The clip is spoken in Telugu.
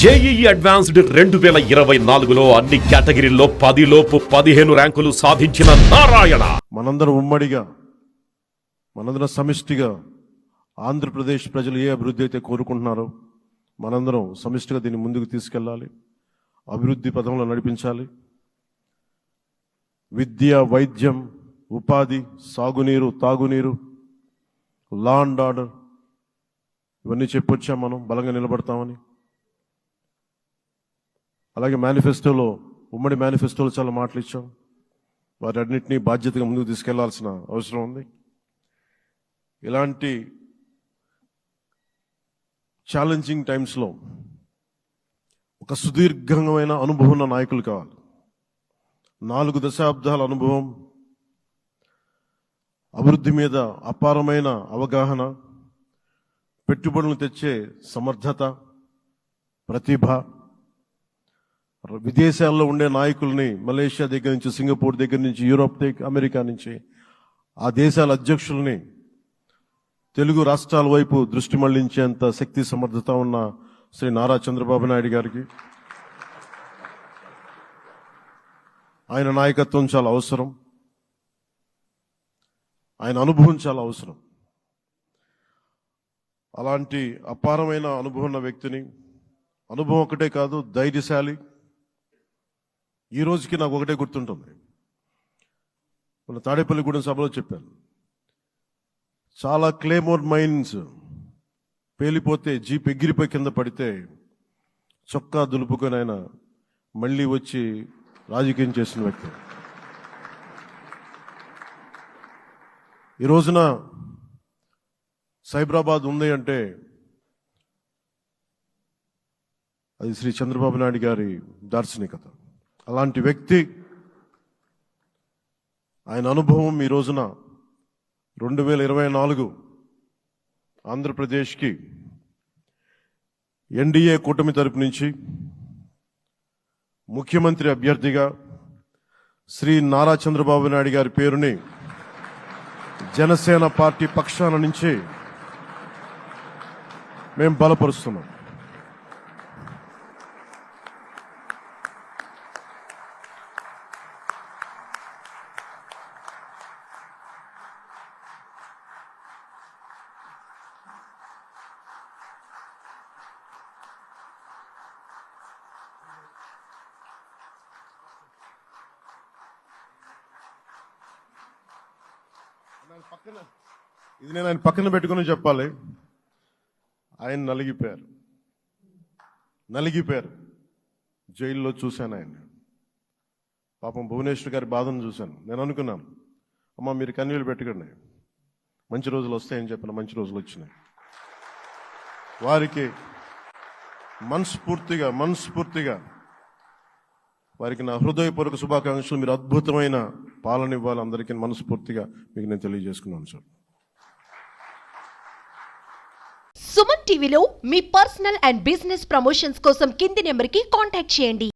జేఈఈ అడ్వాన్స్డ్ 2024లో అన్ని కేటగిరీల్లో 10లోపు 15 ర్యాంకులు సాధించిన నారాయణ. మనందరం ఉమ్మడిగా, మనందరం సమిష్టిగా ఆంధ్రప్రదేశ్ ప్రజలు ఏ అభివృద్ధి అయితే కోరుకుంటున్నారో మనందరం సమిష్టిగా దీన్ని ముందుకు తీసుకెళ్ళాలి, అభివృద్ధి పథంలో నడిపించాలి. విద్య, వైద్యం, ఉపాధి, సాగునీరు, తాగునీరు, లా అండ్ ఆర్డర్ ఇవన్నీ చెప్పొచ్చాం. మనం బలంగా నిలబడతామని. అలాగే మేనిఫెస్టోలో, ఉమ్మడి మేనిఫెస్టోలో చాలా మాటలు ఇచ్చాం. వాటన్నిటినీ బాధ్యతగా ముందుకు తీసుకెళ్లాల్సిన అవసరం ఉంది. ఇలాంటి ఛాలెంజింగ్ టైమ్స్లో ఒక సుదీర్ఘమైన అనుభవం ఉన్న నాయకులు కావాలి. 4 దశాబ్దాల అనుభవం, అభివృద్ధి మీద అపారమైన అవగాహన, పెట్టుబడులను తెచ్చే సమర్థత, ప్రతిభ. విదేశాల్లో ఉండే నాయకుల్ని, మలేషియా దగ్గర నుంచి, సింగపూర్ దగ్గర నుంచి, యూరోప్ దగ్గర, అమెరికా నుంచి, ఆ దేశాల అధ్యక్షుల్ని తెలుగు రాష్ట్రాల వైపు దృష్టి మళ్లించేంత శక్తి, సమర్థత ఉన్న శ్రీ నారా చంద్రబాబు నాయుడు గారికి ఆయన నాయకత్వం చాలా అవసరం. ఆయన అనుభవం చాలా అవసరం. అలాంటి అపారమైన అనుభవం ఉన్న వ్యక్తిని, అనుభవం ఒకటే కాదు, ధైర్యశాలి. ఈ రోజుకి నాకు ఒకటే గుర్తుంటుంది. మన తాడేపల్లిగూడెం సభలో చెప్పాను, చాలా క్లేమోర్ మైన్స్ పేలిపోతే, జీప్ ఎగిరిపోయి కింద పడితే చొక్కా దులుపుకొని ఆయన మళ్ళీ వచ్చి రాజకీయం చేసిన వ్యక్తి. ఈ రోజున సైబరాబాద్ ఉంది అంటే అది శ్రీ చంద్రబాబు నాయుడు గారి దార్శనికత. అలాంటి వ్యక్తి, ఆయన అనుభవం ఈ రోజున 2024 ఆంధ్రప్రదేశ్కి ఎన్డీఏ కూటమి తరపు నుంచి ముఖ్యమంత్రి అభ్యర్థిగా శ్రీ నారా చంద్రబాబు నాయుడు గారి పేరుని జనసేన పార్టీ పక్షాన నుంచి మేము బలపరుస్తున్నాం. ఇది నేను ఆయన పక్కన పెట్టుకుని చెప్పాలి. ఆయన నలిగిపోయారు. జైల్లో చూశాను ఆయన. పాపం భువనేశ్వర్ గారి బాధను చూశాను. నేను అనుకున్నాను, అమ్మ మీరు కన్నీళ్ళు పెట్టుకోండి, మంచి రోజులు వస్తాయని చెప్పిన మంచి రోజులు వచ్చినాయి. వారికి మనస్ఫూర్తిగా వారికి నా హృదయపూర్వక శుభాకాంక్షలు. మీరు అద్భుతమైన పాలన ఇవ్వాలి అందరికీ మనస్ఫూర్తిగా మీకు నేను తెలియజేసుకున్నాను సార్. సుమన్ టీవీలో మీ పర్సనల్ అండ్ బిజినెస్ ప్రమోషన్స్ కోసం కింది నెంబర్కి కాంటాక్ట్ చేయండి.